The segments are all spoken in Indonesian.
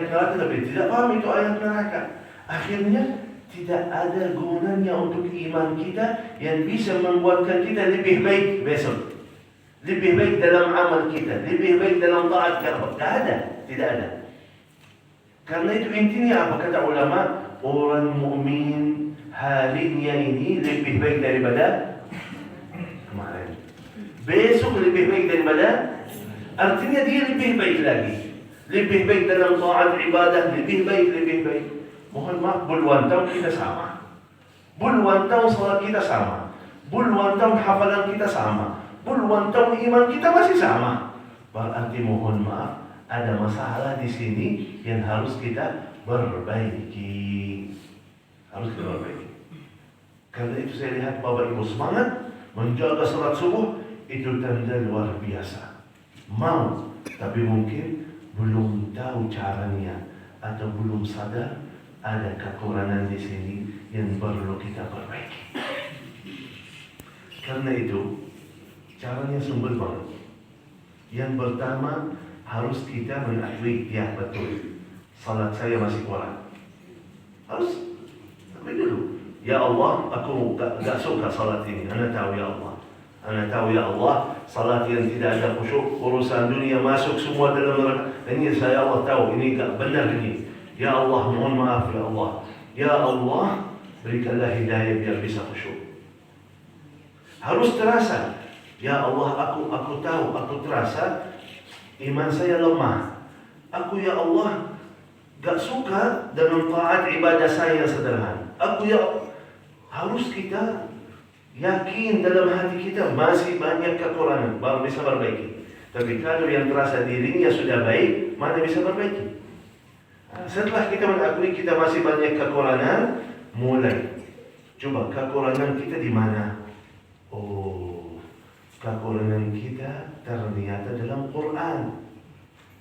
ayat neraka tapi tidak paham itu ayat neraka. Akhirnya tidak ada gunanya untuk iman kita yang bisa membuatkan kita lebih baik besok. Lebih baik dalam amal kita, lebih baik dalam taat kepada. Tidak ada, tidak ada. Karena itu intinya apa kata ulama? Orang mukmin harinya ini lebih baik daripada kemarin. Besok lebih baik daripada, artinya dia lebih baik lagi. Lebih baik dalam taat ibadah, lebih baik. Mohon maaf, puluhan tahun kita sama. Puluhan tahun salat kita sama. Puluhan tahun hafalan kita sama. Puluhan tahun iman kita masih sama. Berarti mohon maaf, ada masalah di sini yang harus kita perbaiki. Harus kita perbaiki. Karena itu saya lihat Bapak Ibu semangat menjaga salat subuh, itu tanda luar biasa. Mau, tapi mungkin belum tahu caranya atau belum sadar ada kekurangan di sini yang perlu kita perbaiki. Karena itu caranya simpel banget. Yang pertama harus kita mengakui, ya betul, salat saya masih kurang. Harus akui dulu. Ya Allah, aku gak suka salat ini. Anda tahu ya Allah. Anda tahu ya Allah, salat yang tidak ada khusyuk, urusan dunia masuk semua dalam neraka. Ini saya Allah tahu, ini gak benar ini. Ya Allah, mohon maaf ya Allah. Ya Allah, berikanlah hidayah biar bisa khusyuk. Harus terasa. Ya Allah, aku tahu, aku terasa iman saya lemah. Aku ya Allah gak suka dengan taat ibadah saya yang sederhana. Harus kita yakin dalam hati kita masih banyak kekurangan, baru bisa perbaiki. Tapi kalau yang terasa dirinya sudah baik, mana bisa perbaiki? Setelah kita mengakui kita masih banyak kekurangan, mulai coba kekurangan kita di mana? Oh, kekurangan kita ternyata dalam Quran.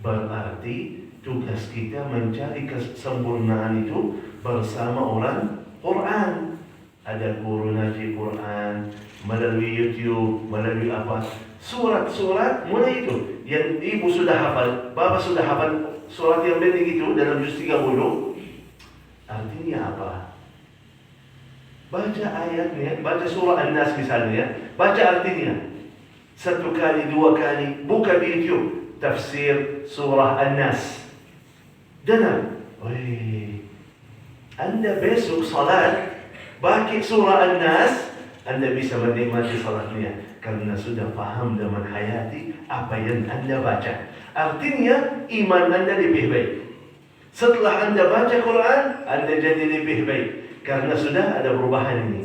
Berarti tugas kita mencari kesempurnaan itu bersama orang Quran. Ada guru ngaji Quran melalui YouTube, melalui apa? Surat-surat mulai itu. Yang ibu sudah hafal, bapak sudah hafal surat yang pendek itu dalam juz 30. Artinya apa? Baca ayatnya, baca surah An-Nas misalnya, baca artinya. 1 kali, 2 kali, buka di YouTube tafsir surah An-Nas. Dengar. Anda besok salat baca surah An-Nas, Anda bisa menikmati salatnya karena sudah paham dan menghayati apa yang Anda baca. Artinya iman Anda lebih baik. Setelah Anda baca Quran, Anda jadi lebih baik karena sudah ada perubahan ini.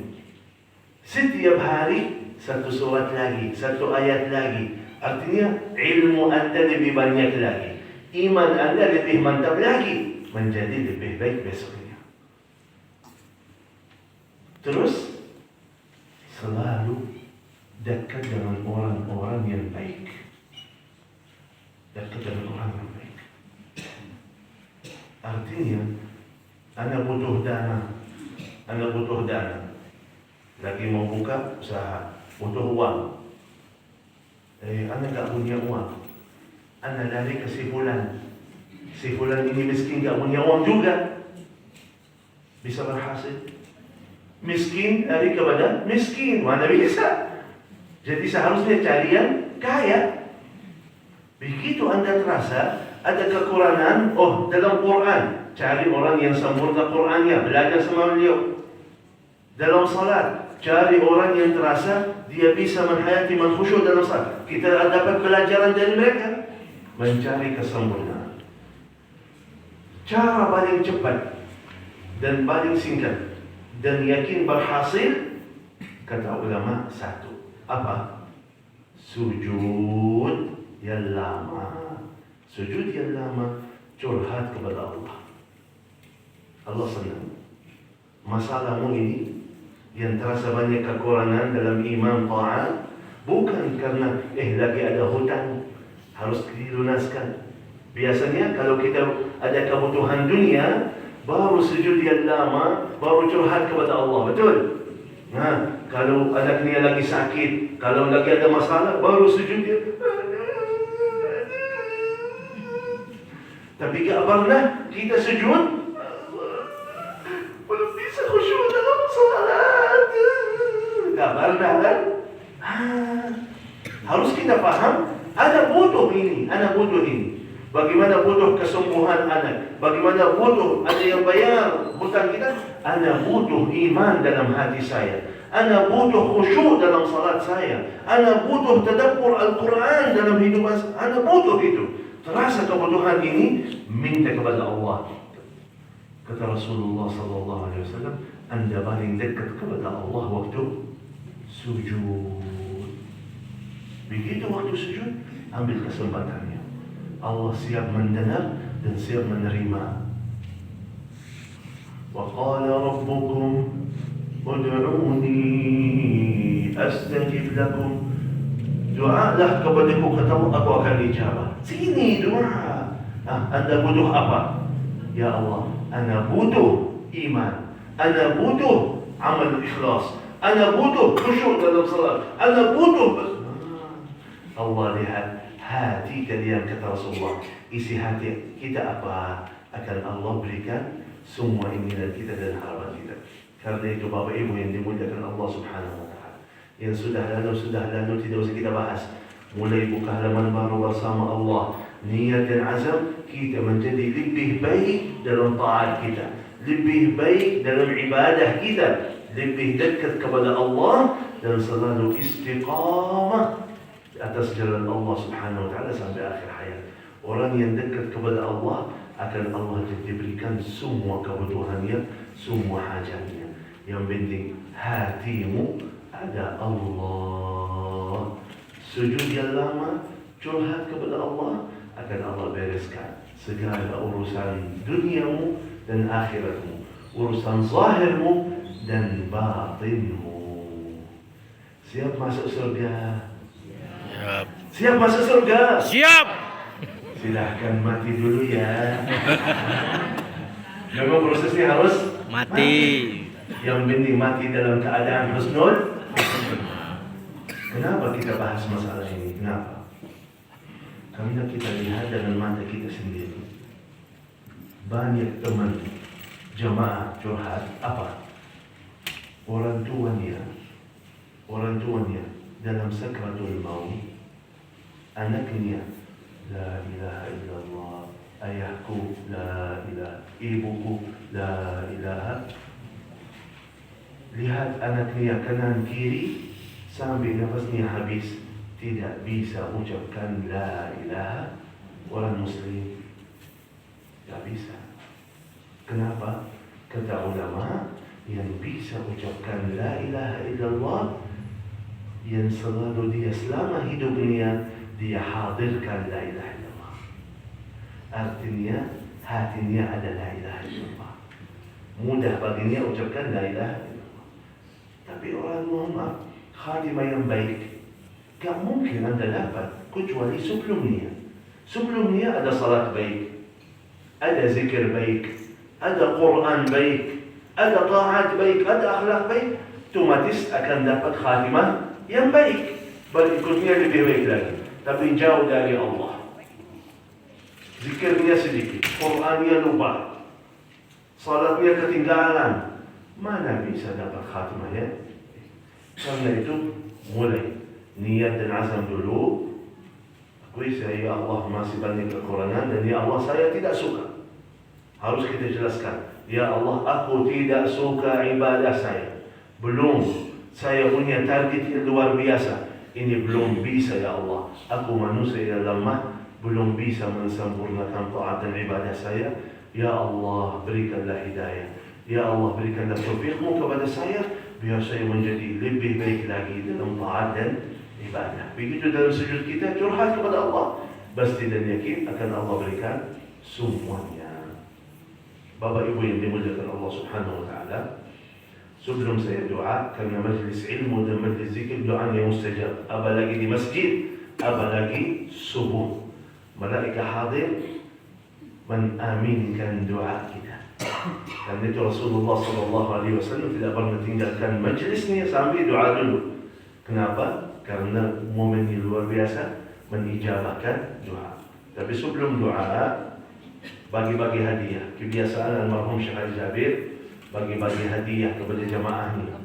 Setiap hari satu surat lagi, satu ayat lagi. Artinya ilmu Anda lebih banyak lagi, iman Anda lebih mantap lagi, menjadi lebih baik besoknya. Terus selalu dekat dengan orang-orang yang baik. Dekat dengan orang yang baik. Artinya, Anda butuh dana. Lagi mau buka usaha, butuh uang. Anda gak punya uang. Anda lari ke si fulan. Si fulan ini miskin, gak punya uang juga. Bisa berhasil. Miskin lari kepada miskin, mana bisa? Jadi seharusnya cari yang kaya. Begitu Anda terasa ada kekurangan, dalam Quran, cari orang yang sempurna Qurannya, belajar sama beliau. Dalam salat, cari orang yang terasa dia bisa menghayati, khusyuk dalam salat. Kita dapat pelajaran dari mereka, mencari kesempurnaan. Cara paling cepat dan paling singkat dan yakin berhasil, kata ulama, satu. Apa? Sujud yang lama. Sujud yang lama, curhat kepada Allah. Allah senang. Masalahmu ini yang terasa banyak kekurangan dalam iman taat, bukan karena lagi ada hutang harus dilunaskan. Biasanya kalau kita ada kebutuhan dunia, baru sujud yang lama, baru curhat kepada Allah, betul? Nah, kalau anaknya lagi sakit, kalau lagi ada masalah, baru sujud dia. Tapi gak pernah kita sujud, belum bisa khusyuk dalam salat. Gak pernah kan? Harus kita paham, ana butuh ini. Bagaimana butuh kesembuhan anak, bagaimana butuh ada yang bayar hutang kita. Ana butuh iman dalam hati saya, ana butuh khusyuk dalam salat saya, ana butuh tadabbur Al-Quran dalam hidupan saya. Ana butuh itu. Terasa kebutuhan ini, minta kepada Allah. Kata Rasulullah SAW, Anda paling dekat kepada Allah waktu sujud. Begitu waktu sujud, ambil kesempatannya. Allah siap mendengar dan siap menerima. Wa qala rabbukum ud'uni astajib lakum. Doalah kepadaku, kata Allah, aku akan ijabah. Sini doa. Anda butuh apa? Ya Allah, Anda butuh iman, Anda butuh amal ikhlas, Anda butuh khusyuk dalam salat, Anda butuh. Allah lihat hati kalian, kata Rasulullah. Isi hati kita apa? Akan Allah berikan semua inginan kita dan harapan kita. Karena itu Bapak Ibu yang dimuliakan Allah Subhanahu wa ta'ala, yang sudah lalu tidak usah kita bahas. Mulai buka halaman baru bersama Allah. Niat dan azam kita menjadi lebih baik dalam taat kita, lebih baik dalam ibadah kita, lebih dekat kepada Allah, dan selalu istiqamah atas jalan Allah Subhanahu wa ta'ala sampai akhir hayat. Orang yang dekat kepada Allah akan Allah diberikan semua kebutuhannya, semua hajatnya. Yang penting hatimu ada Allah. Sujud yang lama, curhat kepada Allah, akan Allah bereskan segala urusan duniamu dan akhiratmu, urusan zahirmu dan batinmu. Siap masuk surga? Siap. Siap masuk surga? Siap. Silahkan mati dulu ya. Memang prosesnya harus mati. Yang penting mati dalam keadaan husnul. Kenapa kita bahas masalah ini? Kenapa? Karena kita lihat dengan mata kita sendiri. Banyak teman jamaah curhat apa? Orang tuanya dalam sakratul maut, anaknya la ilaha illallah, ayahku la ilaha, ibuku la ilaha. Lihat anaknya kanan kiri sampai nafasnya habis, tidak bisa ucapkan la ilaha. Orang muslim tidak bisa. Kenapa? Kata ulama, yang bisa ucapkan la ilaha illallah, yang selalu dia selama hidupnya dia hadirkan la ilaha illallah. Artinya hatinya ada la ilaha illallah, mudah baginya ucapkan la ilaha illallah. Tapi orang Muhammad khatimah yang baik gak mungkin Anda dapat kecuali sebelumnya ada salat baik, ada zikir baik, ada Quran baik, ada taat baik, ada akhlak baik, otomatis akan dapat khatimah yang baik. Berikutnya lebih baik lagi. Tapi jauh dari Allah, zikirnya sedikit, Qurannya lupa, salatnya ketinggalan, mana bisa dapat khatimah ya? Karena itu mulai niat dan azam dulu. Akui saya, ya Allah masih banyak kekurangan, dan ya Allah saya tidak suka. Harus kita jelaskan, ya Allah aku tidak suka ibadah saya. Belum, saya punya target yang luar biasa. Ini belum bisa ya Allah. Aku manusia yang lemah, belum bisa mensempurnakan taat dan ibadah saya. Ya Allah berikanlah hidayah. Ya Allah berikanlah taufikmu kepada saya, biar saya menjadi lebih baik lagi dalam taat dan ibadah. Begitu dalam sujud kita curhat kepada Allah, pasti dan yakin akan Allah berikan semuanya. Bapak Ibu yang dimuliakan Allah Subhanahu wa ta'ala, sebelum saya doa, karena majlis ilmu dan majlis zikir doanya mustajab, apalagi di masjid, apalagi subuh, malaikat hadir menaminkan doa kita. Karena itu Rasulullah SAW tidak pernah tinggalkan majlisnya sampai doa dulu. Kenapa? Karena momen ini luar biasa, menijabahkan doa. Tapi sebelum doa, bagi-bagi hadiah. Kebiasaan almarhum Syekh Ali Jabir bagi-bagi hadiah kepada jamaahnya.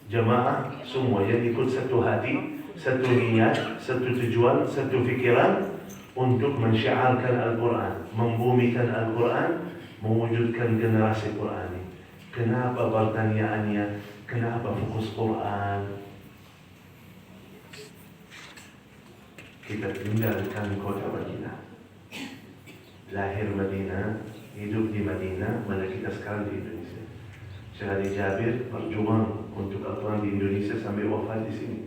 Jamaah semua yang ikut satu hati, satu niat, satu tujuan, satu fikiran untuk mensyiarkan Al-Quran, membumikan Al-Quran, mewujudkan generasi Qurani. Kenapa pertanyaannya? Kenapa fokus Quran? Kita tinggalkan kota Madinah, lahir Madinah, hidup di Madinah, mana kita sekarang di Indonesia. Syekh Ali Jabir berjuang untuk Al-Quran di Indonesia sampai wafat di sini,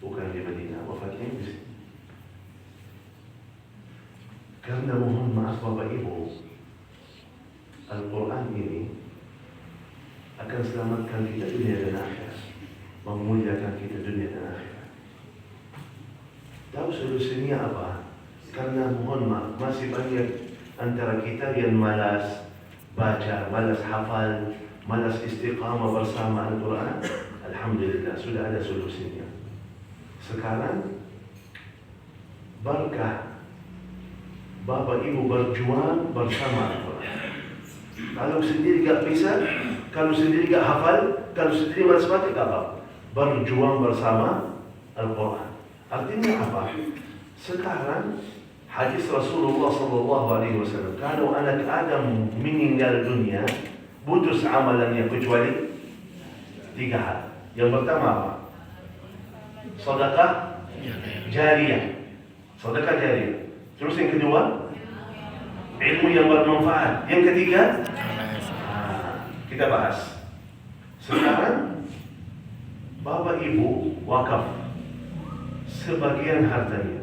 bukan di Madinah, wafatnya di sini. Karena mohon maaf Bapak Ibu, Al-Quran ini akan selamatkan kita dunia dan akhirat, memuliakan kita dunia dan akhirat. Tahu solusinya apa? Karena mohon maaf, masih banyak antara kita yang malas baca, malas hafal, malas istiqamah bersama Al-Quran. Alhamdulillah, sudah ada solusinya. Sekarang berkah Bapak Ibu berjuang bersama Al-Quran. Kalau sendiri gak bisa, kalau sendiri gak hafal, kalau sendiri malas baca, gak apa. Berjuang bersama Al-Quran. Artinya apa? Sekarang hadis Rasulullah SAW, kalau anak Adam meninggal dunia, putus amalannya kecuali 3 hal. Yang pertama apa? Sedekah jariyah. Sedekah jariyah. Terus yang kedua, ilmu yang bermanfaat. Yang ketiga, kita bahas. Sekarang Bapak Ibu wakaf sebagian hartanya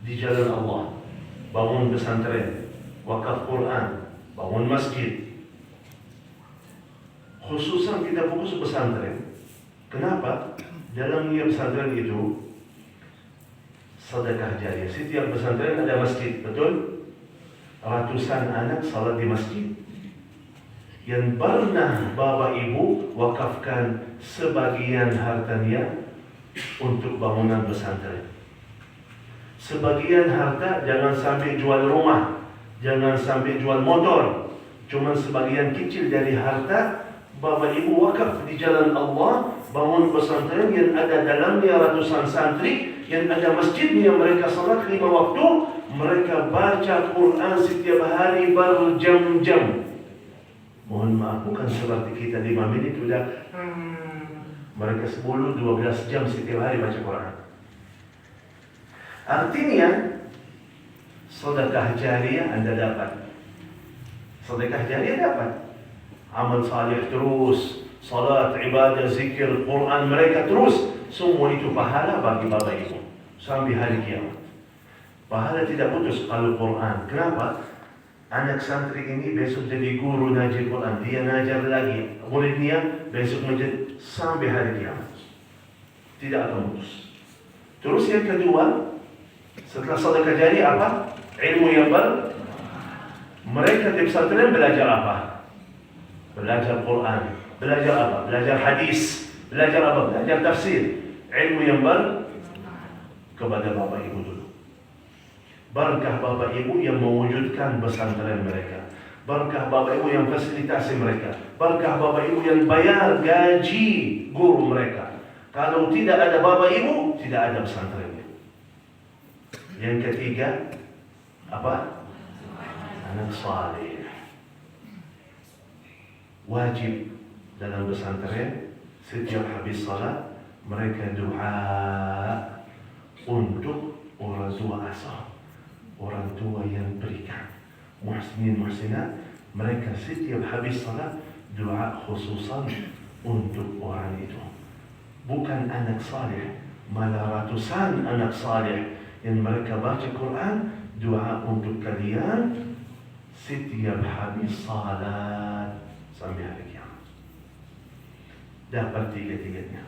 di jalan Allah, bangun pesantren, wakaf Quran, bangun masjid. Khususan kita fokus pesantren. Kenapa? Dalam niat pesantren itu sedekah jariyah. Setiap pesantren ada masjid, betul? Ratusan anak salat di masjid. Yang pernah Bapak Ibu wakafkan sebagian hartanya untuk bangunan pesantren. Sebagian harta jangan sampai jual rumah, jangan sampai jual motor. Cuma sebagian kecil dari harta Bapak Ibu wakaf di jalan Allah, bangun pesantren yang ada dalamnya ratusan santri, yang ada masjidnya, mereka salat 5 waktu, mereka baca Quran setiap hari berjam-jam. Mohon maaf, bukan seperti kita 5 menit sudah. Mereka 10-12 jam setiap hari baca Quran. Artinya sedekah jariyah Anda dapat. Sedekah jariyah dapat. Amal salih terus, salat, ibadah, zikir, Quran mereka terus. Semua itu pahala bagi Bapak Ibu sampai hari kiamat. Pahala tidak putus kalau Quran. Kenapa? Anak santri ini besok jadi guru ngajar Quran, dia ngajar lagi muridnya, besok menjadi sampai hari kiamat. Tidak akan putus. Terus yang kedua, setelah sedekah jariyah apa? Ilmu yang mereka di pesantren belajar apa? Belajar Quran. Belajar apa? Belajar hadis. Belajar apa? Belajar tafsir. Ilmu yang kepada Bapak Ibu dulu. Berkah Bapak Ibu yang mewujudkan pesantren mereka. Berkah Bapak Ibu yang fasilitasi mereka. Berkah Bapak Ibu yang bayar gaji guru mereka. Kalau tidak ada Bapak Ibu, tidak ada pesantrennya. Yang ketiga, apa? Anak saleh. Wajib dalam pesantren setiap habis salat mereka doa untuk orang tua asal, orang tua yang berikan, muhsinin muhsinat. Mereka setiap habis salat doa khususan untuk orang itu. Bukan anak saleh, malah ratusan anak saleh yang mereka baca Quran, doa untuk kalian setiap habis salat sampai hari kiamat. Dapat tiga-tiganya.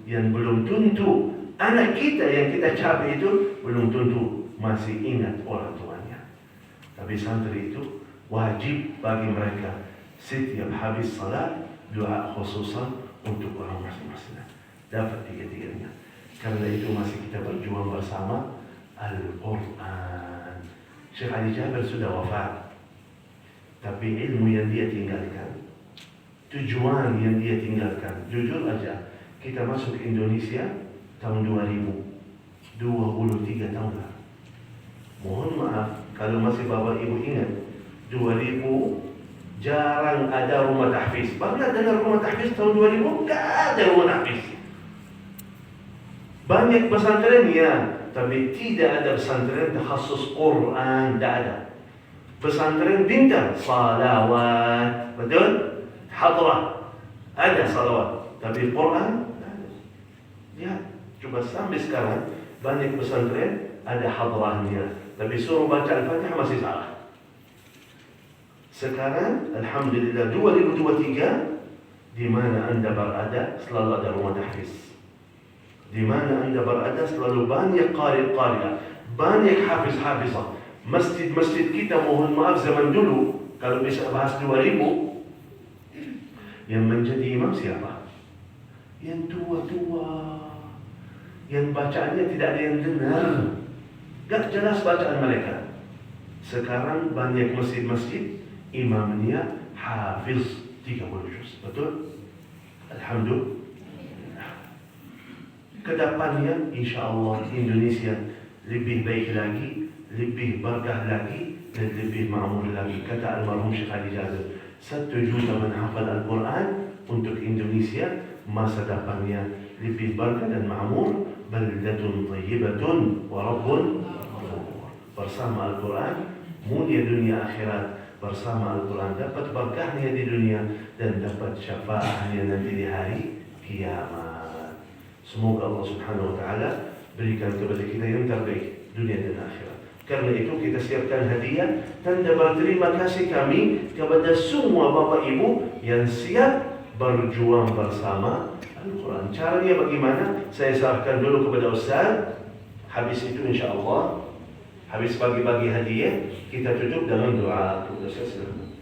Yang belum tentu anak kita yang kita capai itu belum tentu masih ingat orang tuanya. Tapi santri itu wajib bagi mereka setiap habis salat doa khususan untuk orang masing-masing. Dapat tiga-tiganya. Karena itu masih kita berjuang bersama Al-Quran. Syekh Ali Jabir sudah wafat, tapi ilmu yang dia tinggalkan, tujuan yang dia tinggalkan, jujur aja, kita masuk ke Indonesia tahun 2000, 23 tahun lah. Mohon maaf, kalau masih Bapak Ibu ingat, 2000 jarang ada rumah tahfiz. Pernah dengar rumah tahfiz tahun 2000? Enggak ada rumah tahfiz. Banyak pesantren ya, tapi tidak ada pesantren khusus Quran, tidak ada. Pesantren bintang salawat, betul? Hadrah, ada salawat, tapi Quran tidak ada. Ya, coba sampai sekarang banyak pesantren ada hadrahnya, tapi suruh baca Al-Fatihah masih salah. Sekarang, alhamdulillah 2023, di mana Anda berada selalu ada rumah tahfiz. Di mana Anda berada selalu banyak qari-qari'ah, banyak hafiz-hafizah. Masjid-masjid kita, mohon maaf, zaman dulu, kalau bisa bahas 2000, yang menjadi imam siapa? Yang tua-tua, yang bacaannya tidak ada yang dengar, gak jelas bacaan mereka. Sekarang banyak masjid-masjid imamnya hafiz 30 juz, betul? Alhamdulillah. Kedepannya insyaAllah Indonesia lebih baik lagi, lebih berkah lagi, dan lebih makmur lagi. Kata almarhum Syekh Ali Jabir, 1 juta menghafal Al-Quran untuk Indonesia, masa depannya lebih berkah dan makmur. Baldatun thayyibatun wa rabbun ghafur. Bersama Al-Quran mulia dunia akhirat, bersama Al-Quran dapat berkahnya di dunia dan dapat syafaatnya nanti di hari kiamat. Semoga Allah Subhanahu wa Ta'ala berikan kepada kita yang terbaik dunia dan akhirat. Karena itu kita siapkan hadiah tanda berterima kasih kami kepada semua Bapak Ibu yang siap berjuang bersama Al-Quran. Caranya bagaimana? Saya serahkan dulu kepada Ustaz. Habis itu insya Allah, habis bagi-bagi hadiah, kita tutup dengan doa. Ustaz, silakan.